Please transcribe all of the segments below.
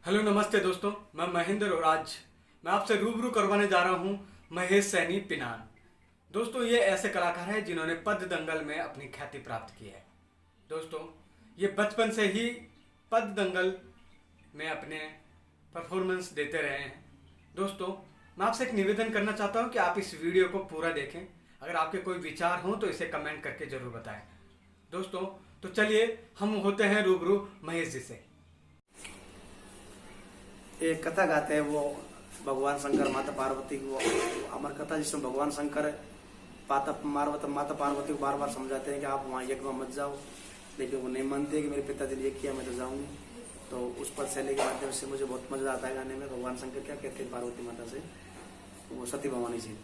Hello नमस्ते दोस्तों, मैं महेंद्र और आज मैं आपसे रूबरू करवाने जा रहा हूँ महेश सैनी पिनान। दोस्तों, ये ऐसे कलाकार हैं जिन्होंने पद दंगल में अपनी ख्याति प्राप्त की है। दोस्तों, ये बचपन से ही पद दंगल में अपने परफॉर्मेंस देते रहे हैं। दोस्तों, मैं आपसे एक निवेदन करना चाहता हूँ कि आप इस वीडियो को पूरा देखें। अगर आपके कोई विचार हों तो इसे कमेंट करके जरूर बताएं। दोस्तों, तो चलिए हम होते हैं रूबरू महेश जी से। एक कथा गाते हैं वो भगवान शंकर माता पार्वती की, वो अमर कथा जिसमें भगवान शंकर माता पार्वती को बार बार समझाते हैं कि आप वहाँ यज्ञ में मत जाओ, लेकिन वो नहीं मानते कि मेरे पिताजी ने ये किया, मैं तो जाऊंगी। तो उस पद शैली के माध्यम से मुझे बहुत मजा आता है गाने में। भगवान शंकर क्या कहते हैं पार्वती माता से, वो सती भवानी से,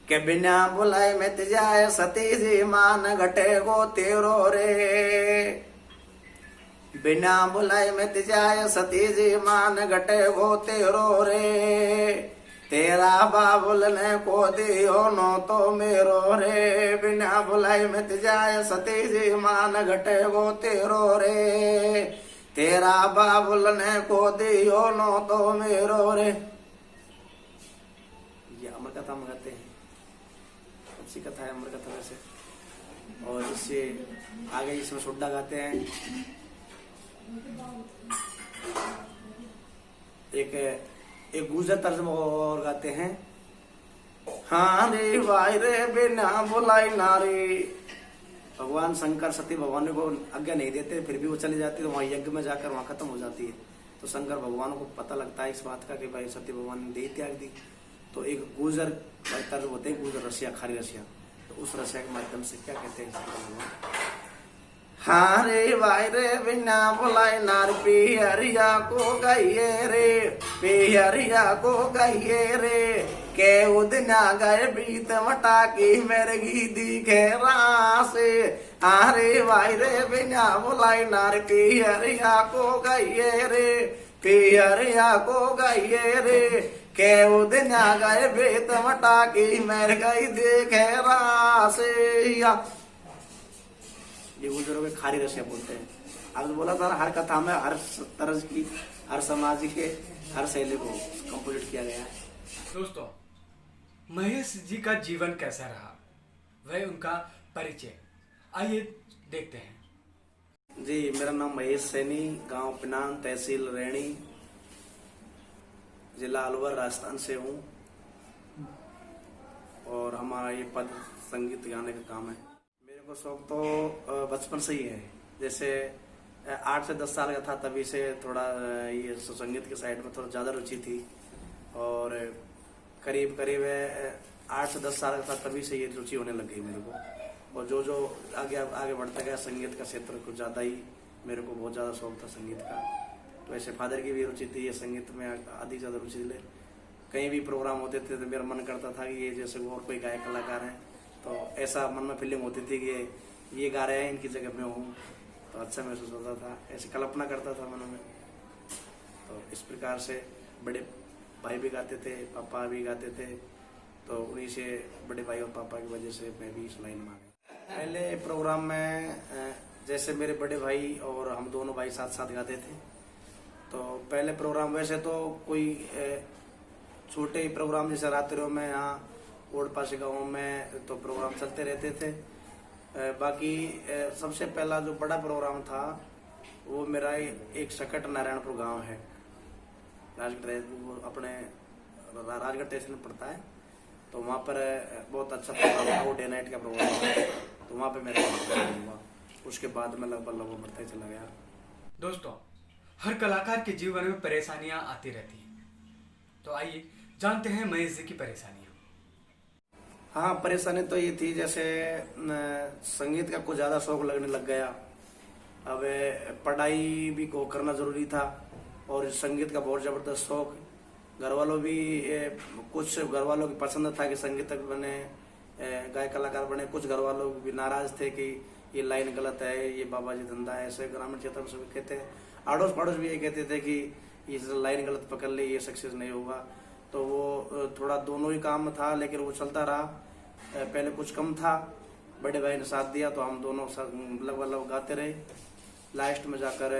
के बिना बुलाए मत जाए सती जी मान घटे गो तेरो रे, बिना बुलाए मत जाए सती जी मान घटे गो तेरो रे, तेरा बाबुल ने को दियो नो तो मेरो रे, बिना बुलाए मत जाए सती जी मान घटे गो तेरो रे, तेरा बाबुल ने को दियो नो तो मेरो रे। ये अमर कथा में गाते हैं, अच्छी कथा है अमर कथा वैसे। और इससे आगे इसमें सुड्डा गाते हैं। एक गुजर तर्ज में और गाते हैं, हाँ रे भाई रे बिना बुलाई नारी। भगवान शंकर सती भवानी को आज्ञा नहीं देते, फिर भी वो चली जाती है, तो वहां यज्ञ में जाकर वहां खत्म हो जाती है। तो शंकर भगवान को पता लगता है इस बात का कि भाई सती भगवान ने दे त्याग दी। तो एक गुजर तर्ज होते हैं, गुजर रसिया, खारी रसिया। तो उस रसिया के माध्यम से क्या कहते हैं शंकर भगवान, हाँ रे भाई रे बिना बुलाए नार पिहरिया को गइए रे, पिहरिया को गइए रे, के उदना गए बीत मटा की मेरे गी दिखे रासे। हाँ रे भाई रे बिना बुलाए नार पिहरिया को गइए रे, पिहरिया को गइए रे, के उदना गए बीत मटा की मेरे गई दिखे रासे। ये गुजरों के खारी रसिया बोलते हैं। अब तो बोला था हर कथा में हर तरह की, हर समाज के हर शैली को कंपोजिट किया गया है। दोस्तों, महेश जी का जीवन कैसा रहा, वह उनका परिचय आइए देखते हैं। जी, मेरा नाम महेश सैनी, गांव पिनान, तहसील रैणी, जिला अलवर, राजस्थान से हूँ। और हमारा ये पद संगीत गाने का काम है। मेरे को शौक तो बचपन से ही है। जैसे 8 से 10 साल का था तभी से थोड़ा ये संगीत के साइड में थोड़ा ज़्यादा रुचि थी। और करीब 8 से 10 साल का था तभी से ये रुचि होने लग गई मेरे को। और जो आगे बढ़ता गया संगीत का क्षेत्र कुछ ज़्यादा ही मेरे को बहुत ज़्यादा शौक था संगीत का। तो ऐसे फादर की भी रुचि थी ये संगीत में, आधी ज़्यादा रुचि ले। कहीं भी प्रोग्राम होते थे तो मेरा मन करता था कि ये जैसे और कोई गायक कलाकार हैं, तो ऐसा मन में फीलिंग होती थी कि ये गा रहे हैं, इनकी जगह में हूँ, तो अच्छा महसूस होता था। ऐसी कल्पना करता था मन में। तो इस प्रकार से बड़े भाई भी गाते थे, पापा भी गाते थे, तो उन्हीं से बड़े भाई और पापा की वजह से मैं भी इस लाइन में आ गया। पहले प्रोग्राम में जैसे मेरे बड़े भाई और हम दोनों भाई साथ साथ गाते थे। तो पहले प्रोग्राम वैसे तो कोई छोटे प्रोग्राम जैसे रात्रियों में यहाँ ओड पास गाँव में तो प्रोग्राम चलते रहते थे। बाकी सबसे पहला जो बड़ा प्रोग्राम था वो मेरा एक सकट नारायणपुर गांव है, राजगढ़, वो अपने राजगढ़ तहसील में पड़ता है। तो वहाँ पर बहुत अच्छा प्रोग्राम था, वो डे नाइट का प्रोग्राम था। तो वहाँ पे मेरा हुआ। उसके बाद में लगभग बढ़ता चला गया। दोस्तों, हर कलाकार के जीवन में परेशानियां आती रहती हैं, तो आइए जानते हैं महेश जी की परेशानियां। हाँ, परेशानी तो ये थी, जैसे संगीत का कुछ ज्यादा शौक लगने लग गया। अब पढ़ाई भी को करना जरूरी था और संगीत का बहुत जबरदस्त शौक। घर वालों भी कुछ घर वालों की पसंद था कि संगीतक बने, गायक कलाकार बने। कुछ घर वालों भी नाराज थे कि ये लाइन गलत है, ये बाबा जी धंधा है। ऐसे ग्रामीण क्षेत्र में सभी कहते हैं, अड़ोस पड़ोस भी ये कहते थे कि ये लाइन गलत पकड़ ली, ये सक्सेस नहीं होगा। तो वो थोड़ा दोनों ही काम था, लेकिन वो चलता रहा। पहले कुछ कम था, बड़े भाई ने साथ दिया तो हम दोनों लगभग गाते रहे। लास्ट में जाकर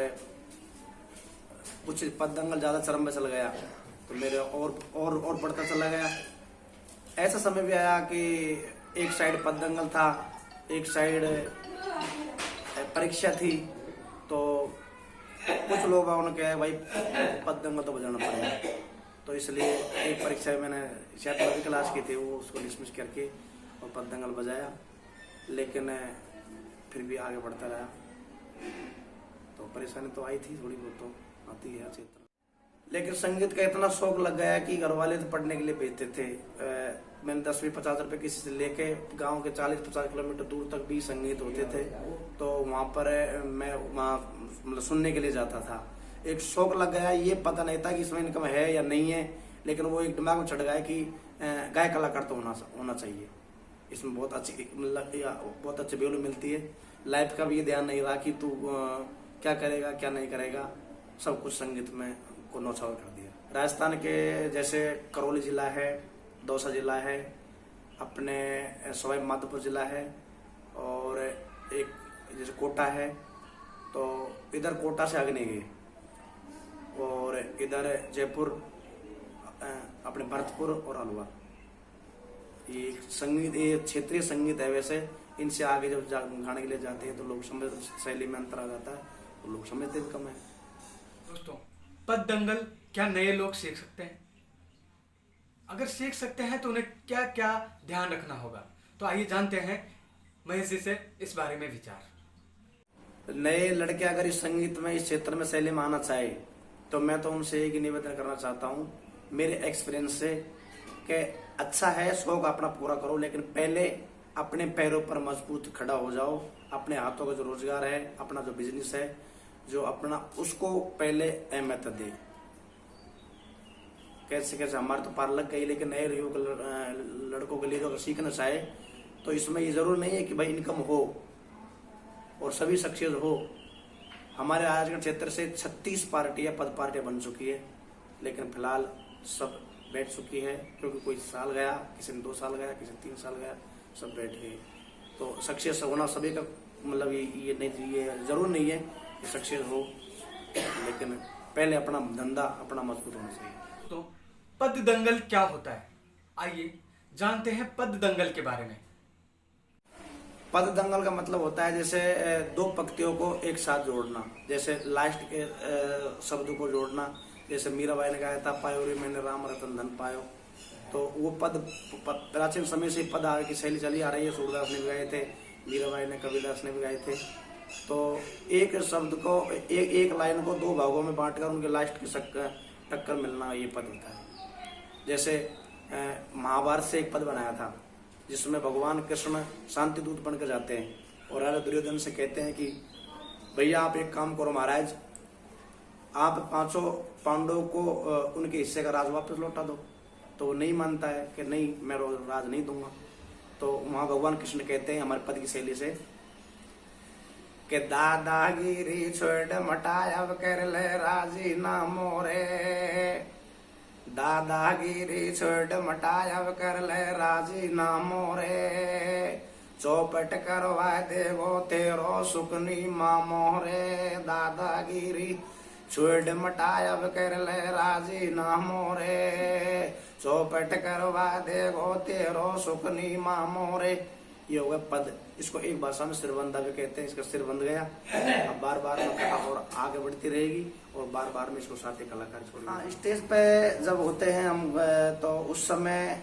कुछ पद दंगल ज्यादा चरम में चल गया तो मेरे और बढ़ता चला गया। ऐसा समय भी आया कि एक साइड पद दंगल था, एक साइड परीक्षा थी, तो कुछ लोग उनके भाई पद दंगल तो बजाना पड़ेगा, तो इसलिए एक परीक्षा में मैंने शायद 12वीं क्लास की थी, वो उसको डिसमिस करके और पद दंगल बजाया, लेकिन फिर भी आगे बढ़ता रहा। तो परेशानी तो आई थी, थोड़ी बहुत तो आती है अच्छी तरह, लेकिन संगीत का इतना शौक लग गया कि घर वाले तो पढ़ने के लिए भेजते थे। मैंने 10वीं 50 रुपए किसी से लेके गांव के 40-50 किलोमीटर दूर तक भी संगीत होते थे, तो वहां पर मैं वहाँ मतलब सुनने के लिए जाता था। एक शौक लग गया, ये पता नहीं था कि इसमें इनकम है या नहीं है, लेकिन वो एक दिमाग में चढ़ गया कि गाय कलाकार तो होना चाहिए, इसमें बहुत अच्छी बहुत अच्छी वैल्यू मिलती है। लाइफ का भी ये ध्यान नहीं रहा कि तू क्या करेगा क्या नहीं करेगा, सब कुछ संगीत में को नौछावर कर दिया। राजस्थान के जैसे करौली जिला है, दौसा जिला है, अपने सवाई माधोपुर जिला है, और एक जैसे कोटा है, तो इधर कोटा से आगे नहीं गए, और इधर जयपुर, अपने भरतपुर और अलवर, ये संगीत, ये क्षेत्रीय संगीत है। वैसे इनसे आगे जब गाने के लिए जाते हैं तो लोग समझ, शैली में अंतर आ जाता है, तो लोग समझते हैं कम है। दोस्तों, पद दंगल क्या नए लोग सीख सकते हैं? अगर सीख सकते हैं तो उन्हें क्या क्या ध्यान रखना होगा? तो आइए जानते हैं महेश जी से इस बारे में विचार। नए लड़के अगर इस संगीत में, इस क्षेत्र में शैली में आना चाहे, तो मैं तो उनसे एक ही निवेदन करना चाहता हूँ मेरे एक्सपीरियंस से, कि अच्छा है शौक अपना पूरा करो, लेकिन पहले अपने पैरों पर मजबूत खड़ा हो जाओ। अपने हाथों का जो रोजगार है, अपना जो बिजनेस है, जो अपना, उसको पहले अहमियत दे। कैसे कैसे हमारे तो पार लग गई, लेकिन नए लड़कों के लिए जो अगर सीखना चाहे तो इसमें ये जरूर नहीं है कि भाई इनकम हो और सभी सक्सेस हो। हमारे आजकल क्षेत्र से 36 पार्टियां, पद पार्टियां बन चुकी है, लेकिन फिलहाल सब बैठ चुकी है, क्योंकि कोई साल गया, किसी ने 2 साल गया, किसी ने 3 साल गया, सब बैठ गए। तो सक्सेस होना सभी का मतलब ये नहीं, ये जरूर नहीं है कि सक्सेस हो, लेकिन पहले अपना धंधा अपना मजबूत होना चाहिए। तो पद दंगल क्या होता है, आइए जानते हैं पद दंगल के बारे में। पद दंगल का मतलब होता है जैसे 2 पंक्तियों को एक साथ जोड़ना, जैसे लास्ट के शब्द को जोड़ना। जैसे मीराबाई ने गाया था, पायो रे मैंने राम रतन धन पायो, तो वो पद प्राचीन समय से पद आगे की शैली चली आ रही है। सूरदास ने भी गाए थे, मीराबाई ने, कबीरदास ने भी गाए थे। तो एक शब्द को, एक लाइन को 2 भागों में बांटकर उनके लास्ट की टक्कर मिलना, ये पद होता है। जैसे महाभारत से एक पद बनाया था, जिसमें भगवान कृष्ण शांति दूत बनकर जाते हैं और राजा दुर्योधन से कहते हैं कि भैया आप एक काम करो महाराज, आप 5 पांडवों को उनके हिस्से का राज वापस लौटा दो। तो वो नहीं मानता है कि नहीं, मैं राज नहीं दूंगा। तो वहां भगवान कृष्ण कहते हैं हमारे पद की शैली से कि दादागिरी छोड़ मटाया कर ले राजी ना मोरे, दादागिरी छोड़ मटाया कर ले राजी ना मोरे, चौपट करवा देवो तेरो सुकनी माँ मोरे, दादागिरी छोड़ मटाया कर ले राजी ना मोरे, चौपट करवा देवो तेरो सुकनी माँ मोरे। ये हो गया पद। इसको एक भाषा में सिरबंधा भी कहते हैं। इसका सिर बंध गया, अब बार बार में कथा और आगे बढ़ती रहेगी, और बार बार में इसको साथी कलाकार इसको स्टेज पे जब होते हैं हम, तो उस समय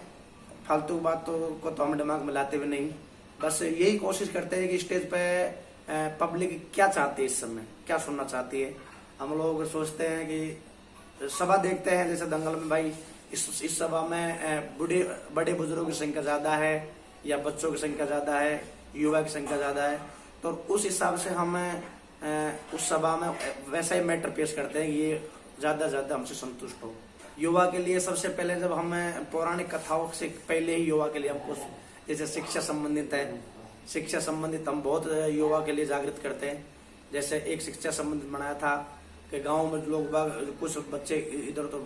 फालतू बातों को तो हम दिमाग में लाते भी नहीं, बस यही कोशिश करते हैं कि स्टेज पे पब्लिक क्या चाहती है, इस समय क्या सुनना चाहती है। हम लोग सोचते हैं कि सभा देखते हैं, जैसे दंगल में भाई इस सभा में बड़े बुजुर्गों की संख्या ज्यादा है, या बच्चों की संख्या ज्यादा है, युवा की संख्या ज्यादा है, तो उस हिसाब से हम उस सभा में वैसा ही मैटर पेश करते हैं, ये ज्यादा हमसे संतुष्ट हो। युवा के लिए सबसे पहले जब हम पौराणिक कथाओं से पहले ही युवा के लिए हमको, जैसे शिक्षा संबंधित है, शिक्षा संबंधित हम बहुत युवा के लिए जागृत करते हैं। जैसे एक शिक्षा संबंधित बनाया था कि गाँव में लोग कुछ बच्चे इधर उधर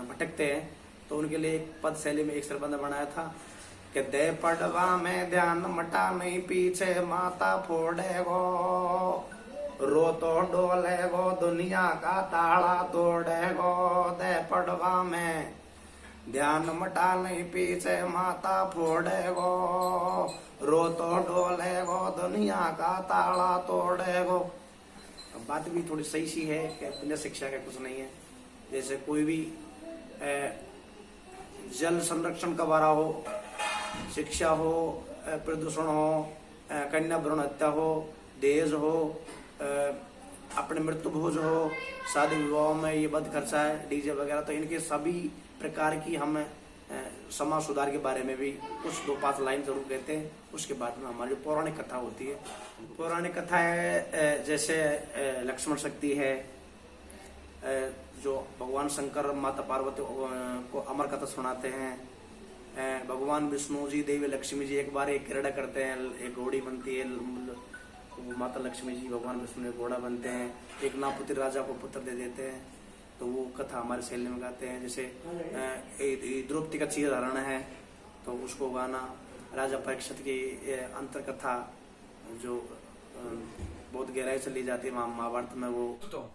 भटकते हैं, तो उनके लिए एक पद शैली में एक सरबंध बनाया था कि दे पड़वा में ध्यान मटा नहीं पीछे माता फोड़े गो, रो तो डोले गो दुनिया का ताला तोड़े गो दे पड़वा में ध्यान मटा नहीं पीछे माता फोड़े गो रो तो डोले गो दुनिया का ताला तोड़े गो। अब बात भी थोड़ी सही सी है कि बिना शिक्षा के कुछ नहीं है। जैसे कोई भी जल संरक्षण का बारा हो, शिक्षा हो, प्रदूषण हो, कन्या भ्रूण हत्या हो, दहेज हो, अपने मृत्यु भोज हो, शादी विवाह में ये बद खर्चा है, डीजे वगैरह, तो इनके सभी प्रकार की हम समाज सुधार के बारे में भी कुछ 2-5 लाइन जरूर कहते हैं। उसके बाद में हमारी जो पौराणिक कथा होती है, पौराणिक कथा है जैसे लक्ष्मण शक्ति है, जो भगवान शंकर माता पार्वती को अमर कथा सुनाते हैं। भगवान विष्णु जी, देवी लक्ष्मी जी एक बार एक क्रीड़ा करते हैं, एक घोड़ी बनती है, माता लक्ष्मी जी भगवान विष्णु घोड़ा बनते हैं, एक नापुत्र राजा को पुत्र दे देते हैं, तो वो कथा हमारे शैली में गाते हैं। जैसे द्रौपदी का चीरहरण है तो उसको गाना, राजा परीक्षित की अंतर कथा जो बहुत गहराई से ली जाती है महाभारत में। वो तो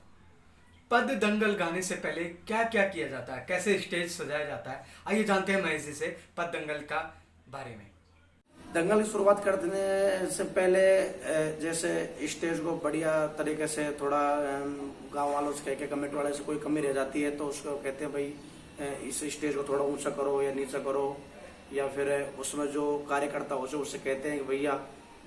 पद दंगल गाने से पहले क्या क्या किया जाता है, कैसे स्टेज सजाया जाता है, आइए जानते हैं महेश जी से पद दंगल का बारे में। दंगल की शुरुआत करने से पहले जैसे स्टेज को बढ़िया तरीके से थोड़ा गांव वालों से कह के, कमेटी वाले से कोई कमी रह जाती है तो उसको कहते हैं भाई इस स्टेज को थोड़ा ऊंचा करो या नीचा करो, या फिर उसमें जो कार्यकर्ता हो उससे कहते हैं कि भैया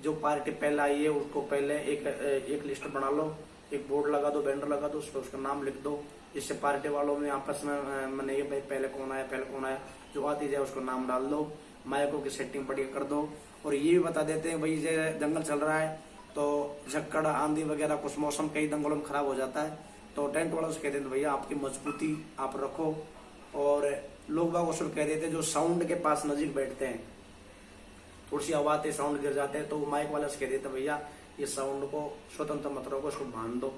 जो पार्टी पहले आई है उसको पहले एक लिस्ट बना लो, एक बोर्ड लगा दो, बैनर लगा दो, उस पर उसका नाम लिख दो, जिससे पार्टी वालों में आपस में मने भाई पहले कौन आया, जो आती जाए उसको नाम डाल दो, माइकों की सेटिंग बढ़िया कर दो। और ये भी बता देते हैं भाई ये दंगल चल रहा है तो झक्कड़ आंधी वगैरह कुछ मौसम कई दंगलों में खराब हो जाता है, तो टेंट वालों से कहते हैं भैया आपकी मजबूती आप रखो। और लोग बाग उसको कह देते हैं जो साउंड के पास नजीक बैठते हैं, थोड़ी सी आवाज है, साउंड गिर जाते हैं, तो माइक वाले से कह देते हैं भैया ये साउंड को स्वतंत्र मत रखो, उसको बांध दो,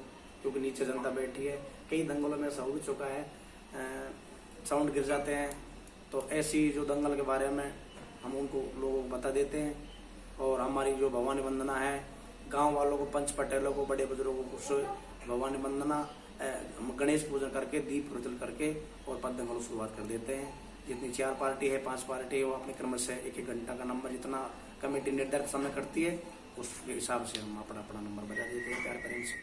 क्योंकि नीचे जनता बैठी है। कई दंगलों में ऐसा हो भी चुका है, साउंड गिर जाते हैं। तो ऐसी जो दंगल के बारे में हम उनको लोगों को बता देते हैं। और हमारी जो भवानी वंदना है, गांव वालों को, पंच पटेलों को, बड़े बुजुर्गों को भवानी वंदना, गणेश पूजन करके, दीप प्रज्वल करके और पद दंगल शुरुआत कर देते हैं। जितनी 4 पार्टी है, 5 पार्टी है, वो अपने क्रम से 1-1 घंटा का नंबर जितना कमेटी निर्धारित समय करती है उसके हिसाब से हम अपना अपना नंबर बजा देते हैं प्यार प्रेम से।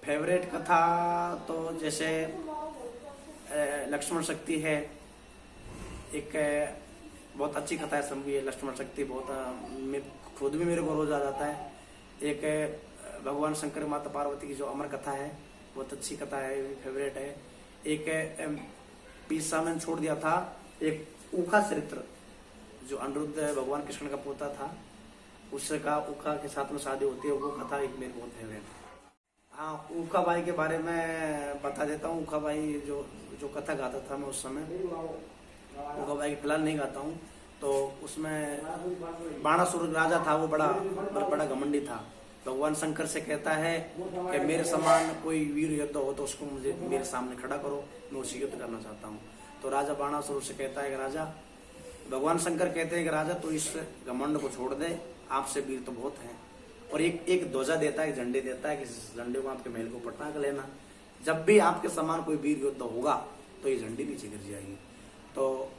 फेवरेट कथा तो जैसे लक्ष्मण शक्ति है, एक बहुत अच्छी कथा है, समझिए लक्ष्मण शक्ति बहुत खुद भी मेरे को रोज आ जाता है। एक भगवान शंकर माता पार्वती की जो अमर कथा है बहुत अच्छी कथा है, फेवरेट है। एक पिस्सा मैंने छोड़ दिया था, एक ऊखा चरित्र जो अनिरुद्ध भगवान कृष्ण का पोता था, उसका ऊखा के साथ में शादी होती है, वो कथा एक मेरी बहुत फेवरेट है। हाँ, ऊखा भाई के बारे में बता देता हूँ। ऊखा भाई जो कथा गाता था मैं उस समय, ऊखा भाई फिलहाल नहीं गाता हूँ, तो उसमें बाणासुर राजा था, वो बड़ा घमंडी था। भगवान शंकर से कहता है कि मेरे समान कोई वीर योद्धा हो तो उसको मुझे मेरे सामने खड़ा करो, मैं उसे युद्ध करना चाहता हूँ। तो राजा बाणासुर से कहता है कि राजा, भगवान शंकर कहते हैं कि राजा तो इस घमंड को छोड़ दे, आपसे वीर तो बहुत हैं। और एक ध्वजा देता है, झंडे देता है कि इस झंडे को आपके महल को पटना कर लेना, जब भी आपके समान कोई वीर योद्धा होगा तो ये झंडी नीचे गिर जाएगी। तो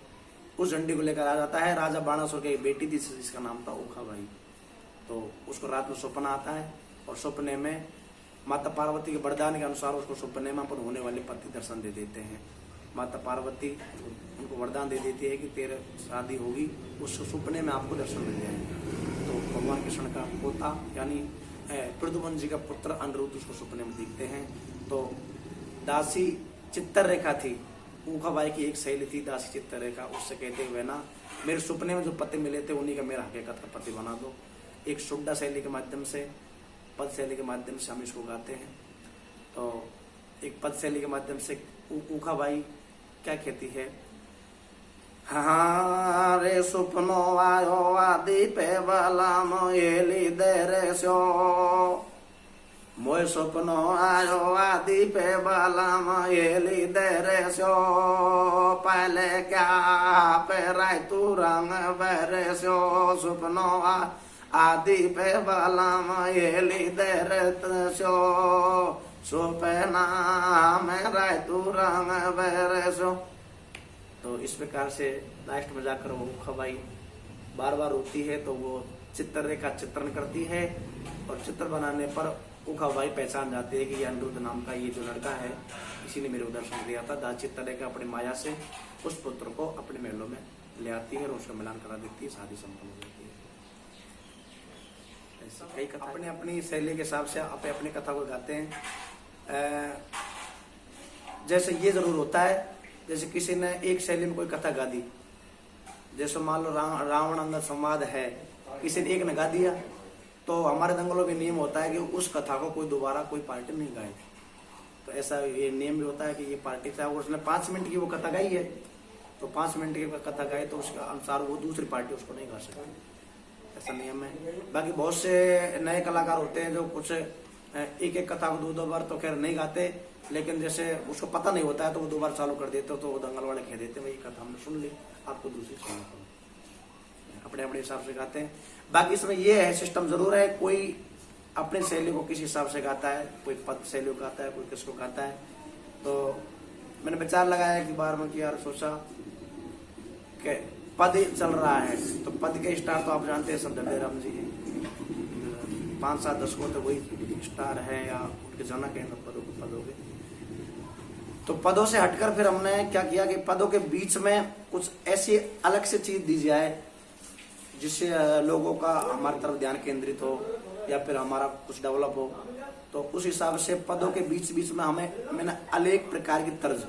उस झंडी को लेकर आ जाता है। राजा बाणासुर की बेटी थी जिसका नाम था ऊखा भाई, तो उसको रात में सपना आता है और सपने में माता पार्वती के वरदान के अनुसार उसको सपने में अपन होने वाले पति दर्शन दे देते हैं। माता पार्वती उनको वरदान दे देती है कि तेरे शादी होगी, उस सपने में आपको दर्शन मिल जाएंगे। तो भगवान कृष्ण का पोता यानी प्रद्युम्न जी का पुत्र अनिरुद्ध उसको सपने में दिखते हैं। तो दासी चित्तररेखा थी, ऊखा बाई की एक सहेली थी दासी चित्तररेखा, उससे कहते हुए ना मेरे सपने में जो पति मिले थे उन्हीं का मेरा हकीकत का पति बना दो। एक शुड्डा शैली के माध्यम से, पद शैली के माध्यम से हम इसको गाते हैं। तो एक पद शैली के माध्यम से ऊखा बाई क्या कहती है, हाँ रे सुपनो आयो आदि पे वाला मोएली दे रे सो, मोए सुपनो आयो आदि पे वाला मोएली दे रे सो, पहले क्या पे राय तू रंग बरे सो, सुपनो आदि पे बाला मायली दरत सो पहना मेरा तू रंग बरसो। तो इस प्रकार से लास्ट में जाकर वो खबाई बार बार रोती है, तो वो चित्ररेखा चित्रण करती है और चित्र बनाने पर उखाबाई पहचान जाती है कि ये अनिरुद्ध नाम का ये जो लड़का है, इसी ने मेरे को दर्शन दिया था। दास चित्ररेखा अपनी माया से उस पुत्र को अपने महलों में ले आती है और उसका मिलान करा देती है, शादी संपन्न हो जाती है। ऐसा कई कथा अपने अपनी शैली के हिसाब से अपने कथा को गाते हैं। जैसे ये जरूर होता है, जैसे किसी ने एक शैली में कोई कथा गा दी, जैसे मान लो रावण अंगद संवाद है, किसी ने एक ने गा दिया, तो हमारे दंगलों में नियम होता है कि उस कथा को कोई दोबारा कोई पार्टी नहीं गाए। तो ऐसा ये नियम भी होता है कि ये पार्टी चाहे उसने 5 मिनट की वो कथा गाई है, तो 5 मिनट की कथा गाई तो उसके अनुसार वो दूसरी पार्टी उसको नहीं गा सकती, ऐसा नियम है। बाकी बहुत से नए कलाकार होते हैं जो कुछ एक एक कथा को 2-2 बार तो खैर नहीं गाते, लेकिन जैसे उसको पता नहीं होता है तो वो 2 बार चालू कर देते, तो वो दंगल वाले कह देते हैं भाई कथा हमने सुन ली, आपको दूसरी सुनना पड़ेगा। अपने अपने हिसाब से गाते हैं। बाकी इसमें ये है सिस्टम जरूर है, कोई अपने शैली को किस हिसाब से गाता है, कोई पद शैली को गाता है, कोई किसको गाता है। तो मैंने विचार लगाया कि बार में कि यार सोचा कि पद चल रहा है, तो पद के स्टार तो आप जानते हैं सब दंडेराम जी हैं, 5-7 दशकों तक वही स्टार है या उनके जनक है पदों के। तो पदों से हटकर फिर हमने क्या किया कि पदों के बीच में कुछ ऐसी अलग से चीज दी जाए जिससे लोगों का हमारी तरफ ध्यान केंद्रित हो या फिर हमारा कुछ डेवलप हो। तो उस हिसाब से पदों के बीच बीच में मैंने अनेक प्रकार की तर्ज,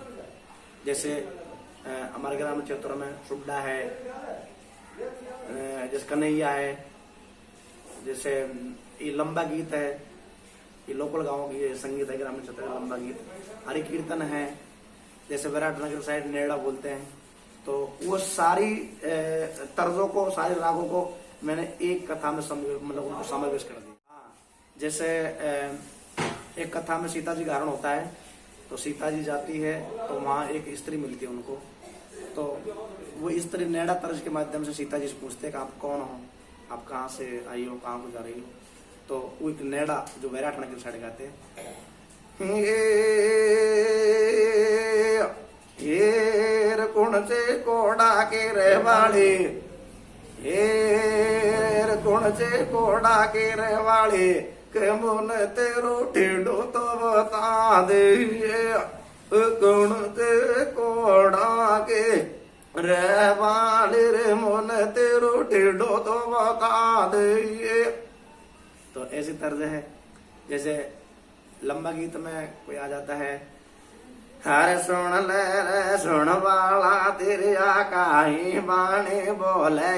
जैसे हमारे ग्रामीण क्षेत्रों में सुड्डा है, जैसे कन्हैया है, जैसे ये लंबा गीत है, ये लोकल गाँव की संगीत है ग्रामीण क्षेत्र का लंबा गीत, हरि कीर्तन है, जैसे विराटनगर साइड नेड़ा बोलते हैं। तो वो सारी तर्जों को, सारे रागों को मैंने एक कथा में मतलब उनको समावेश कर दिया। जैसे एक कथा में सीता जी का हरण होता है, तो सीता जी जाती है तो वहाँ एक स्त्री मिलती है उनको, तो वो स्त्री नेड़ा तर्ज के माध्यम से सीता जी से पूछते हैं कि आप कौन हो, आप कहाँ से आई हो, कहाँ को जा रही हो। तो वो एक नेड़ा जो विराटनगर साइड गाते हैं, हेर कुण से कोड़ा के रहवाड़े, हेर कुण से कोड़ा के रहवाड़े, के मुन तेरो टेढ़ो तो बता दे, कुण से कोड़ा के रहवाड़े रे मुन तेरो टेढ़ो तो बता दे। तो ऐसी तर्ज है। जैसे लंबा गीत में कोई आ जाता है, हर सुन ले रे सुन वाला तेरे आकाही बाणी बोले,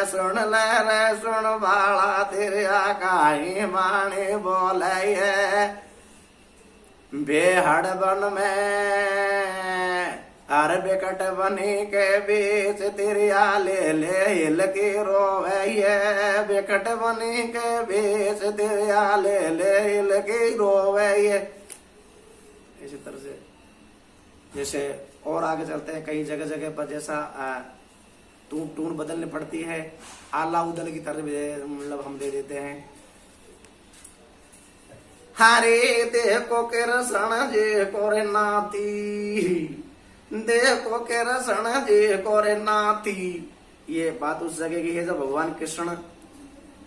सुन ले रे सुन वाला तेरे आकाही बाणी बोले, बेहड़ बन में हर बेकट बनी के बीच तिरिया ले ले हिल के रोवे, बेकट बनी के बीच तिरिया ले ले हिल के रोवे। इसी तरह से जैसे और आगे चलते हैं, कई जगह जगह पर जैसा टून बदलनी पड़ती है, आला उदल की तरह मतलब हम दे देते हैं। हरे देखो के रसण जे कोरे नाती, देखो के रसण जे कोरे नाती। ये बात उस जगह की है जब भगवान कृष्ण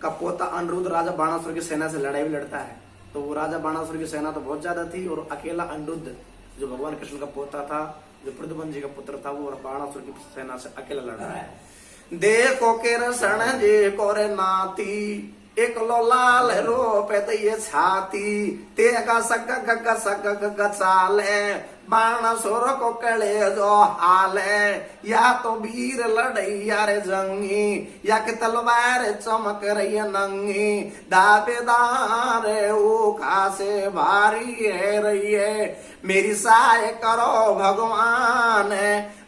का पोता अनिरुद्ध राजा बाणासुर की सेना से लड़ाई भी लड़ता है। तो वो राजा बाणासुर की सेना तो बहुत ज्यादा थी और अकेला अनिरुद्ध जो भगवान कृष्ण का पोता था, जो प्रद्युम्न जी का पुत्र था, वो बाणासुर की सेना से अकेला लड़ रहा है। देखो के रसण जे कोरे नाती, एक लो लाल रो पे तो ये छाती, ते का सक चाले बाणासुर को कले जो हाले, या तो वीर लड़ैया रे जंगी, या कि तलवार चमक रही नंगी, दावेदार ऊखा से भारी है रही है, मेरी सहाय करो भगवान,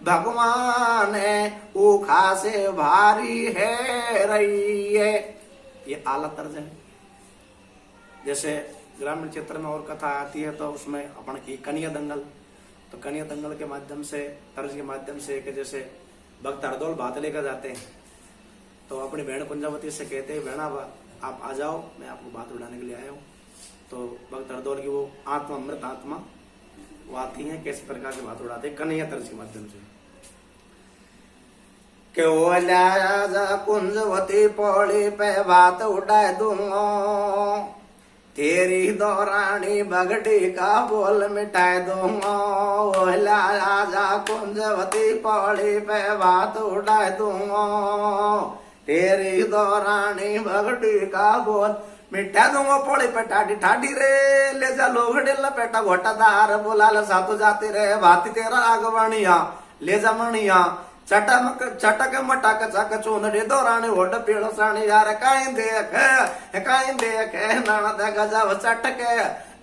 भगवान ऊखा से भारी है रही है। ये आला तर्ज है। जैसे ग्रामीण क्षेत्र में और कथा आती है तो उसमें अपन की कन्या दंगल, तो कन्या दंगल के माध्यम से, तर्ज के माध्यम से कि जैसे भक्त हरदौल भात लेकर जाते हैं, तो अपनी बहन कुंजावती से कहते हैं, बहन आप आ जाओ, मैं आपको बात उड़ाने के लिए आया हूँ। तो भक्त हरदौल की वो आत्मा, अमृत आत्मा, वो आती है, किस प्रकार की बात उड़ाते हैं कन्हैया तर्ज के माध्यम से। क्यों लाया कुंजवती पौड़ी पे बात उड़ा दूंगा, तेरी दौरानी बगड़ी का बोल मिटा दूंगा। लाया कुंजवती पौड़ी पे बात उड़ा दूंगा, तेरी दौरानी बगड़ी का बोल मिटा दूंगा। पौड़ी पे ठाडी ठाडी रे, ले जा लोगड़े लपेटा घोटादार, बोला ल सातु जाती रे भाती तेरा आगवानिया, ले जा मणिया चटक मटक चक चूनड़ी दौरानी होड पीड़ साणी यार काई देख नाना दे गजब चटके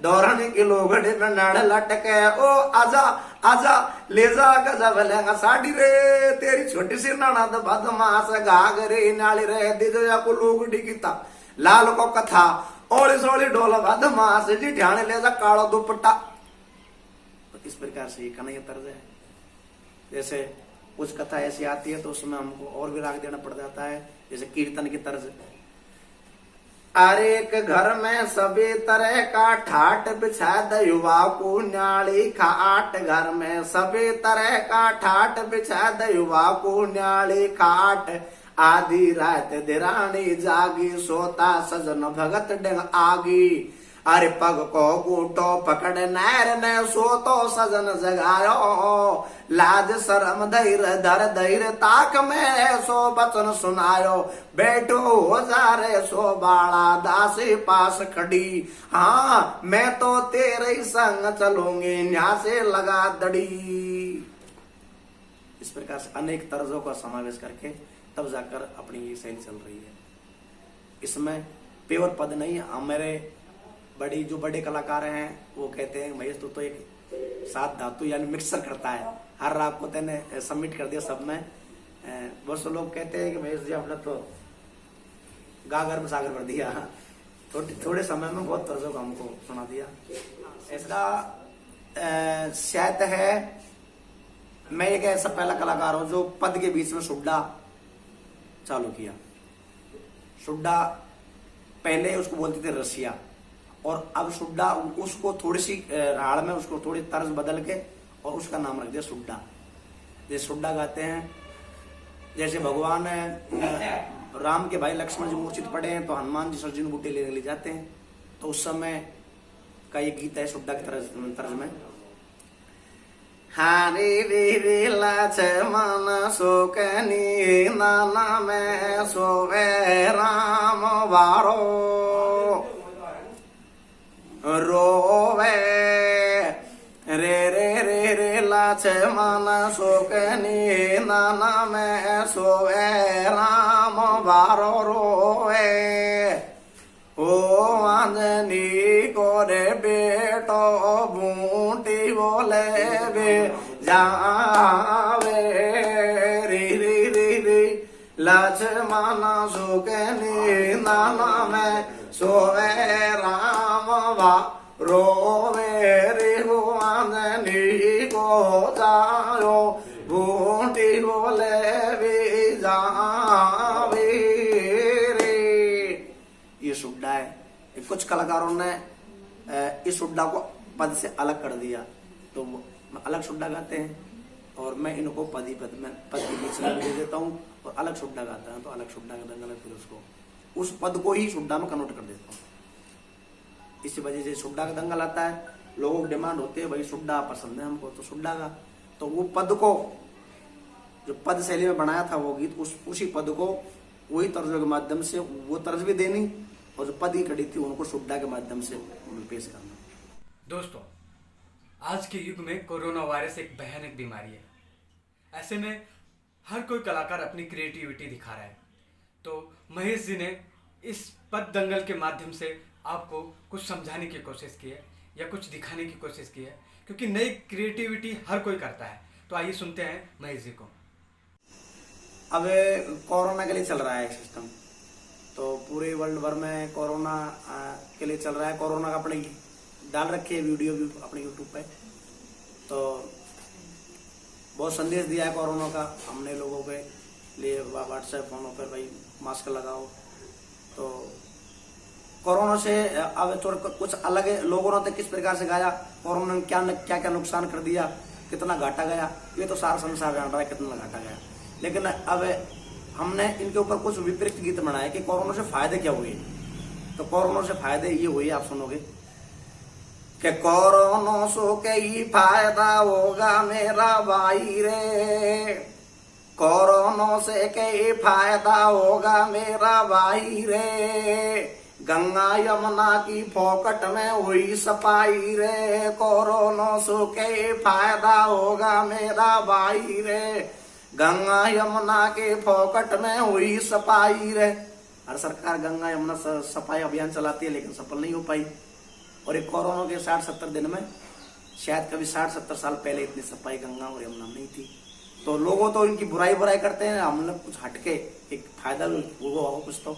दौरानी की लोगड़ी में नाड़ लटके। ओ आजा आजा ले जा गजब लेंगा साड़ी रे, तेरी छोटी सी ननद बदमाश घाघरी नाली रे, दिजया को लोगड़ी की लाल को कथा ओली सोली ढोल बदमाश जी ध्यान ले जा कालो दुपट्टा। इस प्रकार से ये कन्हैया तर्ज है। जैसे कुछ कथा ऐसी आती है तो उसमें हमको और भी राग देना पड़ जाता है, जैसे कीर्तन की तर्ज। अरे एक घर में सभी तरह का ठाट बिछा द युवा को न्याली खाट, घर में सभी तरह का ठाट बिछा द युवा को न्याली खाट। आधी रात दिरानी जागी, सोता सजन भगत डेंग आगी। अरे पग को बूटो पकड़ नैर ने सो तो सजन जगायो, लाज शरम धैर्य धर धैर्य ताक में सो बचन सुनायो। बैठो हो जा रे सो बाड़ा दासी पास खड़ी, हाँ मैं तो तेरे ही संग चलूंगी न्या से लगा दड़ी। इस प्रकार से अनेक तर्जों का समावेश करके तब जाकर अपनी ये शैली चल रही है। इसमें प्योर पद नहीं। मेरे जो बड़े कलाकार हैं वो कहते हैं महेश तो एक सात धातु यानी मिक्सर करता है, हर राग को तेने सबमिट कर दिया सब में। बहुत से लोग कहते हैं कि महेश जी आपने तो गागर में सागर भर दिया, थोड़े समय में बहुत तर्जों का हमको सुना दिया। ऐसा शायद है मैं एक ऐसा पहला कलाकार हूं जो पद के बीच में सुड्डा चालू किया। सुड्डा पहले उसको बोलते थे रसिया, और अब सुड्डा उसको थोड़ी सी राड़ में उसको थोड़ी तर्ज बदल के और उसका नाम रख दिया सुड्डा। जैसे सुड्डा गाते हैं, जैसे भगवान राम के भाई लक्ष्मण जी मूर्छित पड़े हैं तो हनुमान जी सर्जुन बूटे ले जाते हैं, तो उस समय का ये गीत है सुड्डा की तर्ज में। हारी री लक्ष्मण शोकनी नाना में सोवे राम वारो, रोवे रे रे रे रे लक्ष्मण शोकनी नाना में सोवे राम वारो रोवे। ओ अंजनी को रे बेटो बूटी बोले बे जावे रे रे रे रे लक्ष्मण शोकनी नाना में सोवे राम वा रोवे रे हो अंजनी को जायो बूटी बोले बे जावे रे। ये सुड्डा है। कुछ कलाकारों ने इस सुड्डा को पद से अलग कर दिया, तो अलग सुड्डा गाते हैं, और मैं इनको पद के बीच में दे देता हूँ और अलग सुड्डा गाता है, तो अलग सुड्डा का दंगल फिर उसको उस पद को ही सुड्डा में कन्वर्ट कर देता हूँ। इसी वजह से सुड्डा का दंगल आता है, लोगों की डिमांड होती है भाई सुड्डा पसंद है हमको तो सुड्डा का, तो वो पद को जो पद शैली में बनाया था वो गीत उसी पद को वही तर्जों के माध्यम से वो तर्ज भी देनी, और जो पद की कड़ी थी उनको सुड्डा के माध्यम से पेश करना। दोस्तों, आज के युग में कोरोना वायरस एक भयानक बीमारी है। ऐसे में हर कोई कलाकार अपनी क्रिएटिविटी दिखा रहा है, तो महेश जी ने इस पद दंगल के माध्यम से आपको कुछ समझाने की कोशिश की है या कुछ दिखाने की कोशिश की है, क्योंकि नई क्रिएटिविटी हर कोई करता है। तो आइए सुनते हैं महेश जी को। अब कोरोना के लिए चल रहा है सिस्टम, तो पूरे वर्ल्ड भर में कोरोना के लिए चल रहा है। कोरोना का अपने डाल रखे है वीडियो भी अपने यूट्यूब पे, तो बहुत संदेश दिया है कोरोना का हमने लोगों पे लिए व्हाट्सएप फोनों पर भाई मास्क लगाओ। तो कोरोना से अब थोड़ा कुछ अलग है, लोगों ने किस प्रकार से गाया, कोरोना ने क्या क्या नुकसान कर दिया, कितना घाटा गया, ये तो सारा संसार जान रहा है कितना घाटा गया। लेकिन अब हमने इनके ऊपर कुछ विपरीत गीत बनाए कि कोरोना से फायदे क्या हुए। तो कोरोना से फायदे ये हुए, आप सुनोगे कि कोरोना सो कई फायदा होगा मेरा भाई रे, कोरोना से कई फायदा होगा मेरा भाई रे, गंगा यमुना की फोकट में हुई सफाई रे, कोरोना से कई फायदा होगा मेरा भाई रे, गंगा यमुना के फोकट में हुई सफाई रे। हर सरकार गंगा यमुना सफाई अभियान चलाती है लेकिन सफल नहीं हो पाई। और ये कोरोना के 60-70 दिन में शायद कभी 60-70 साल पहले इतनी सफाई गंगा और यमुना में नहीं थी। तो लोगों तो इनकी बुराई करते हैं, हमने कुछ हटके एक फायदा हुआ कुछ तो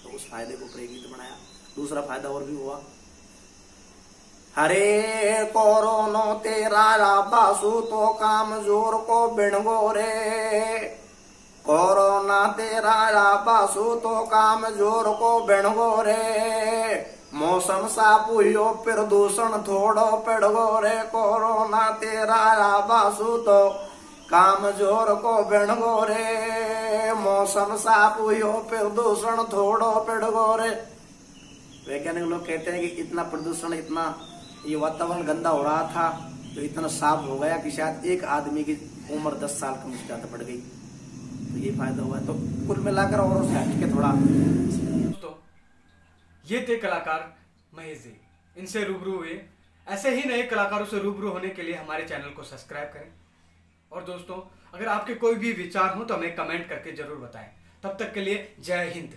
उस फायदे को प्रेरित बनाया। दूसरा फायदा और भी हुआ, हरे कोरोना तेरा बासु तो काम जोर को बिणगो रे, कोरोना तेरा बासु तो काम जोर को बिणगो रे, मौसम साफ हुई प्रदूषण थोड़ो पिड़गो रे, कोरोना तेरा बासु तो काम जोर को बिणगो रे, मौसम साफ हुई प्रदूषण थोड़ो पिड़गो रे। वैज्ञानिक लोग कहते हैं कि इतना प्रदूषण, इतना ये वातावरण गंदा हो रहा था तो इतना साफ हो गया कि शायद एक आदमी की उम्र 10 साल कम से ज्यादा बढ़ गई। तो ये फायदा हुआ। तो कुल मिलाकर और उससे हटके थोड़ा। दोस्तों ये थे कलाकार महेश जी, इनसे रूबरू हुए। ऐसे ही नए कलाकारों से रूबरू होने के लिए हमारे चैनल को सब्सक्राइब करें। और दोस्तों अगर आपके कोई भी विचार हो तो हमें कमेंट करके जरूर बताएं। तब तक के लिए जय हिंद।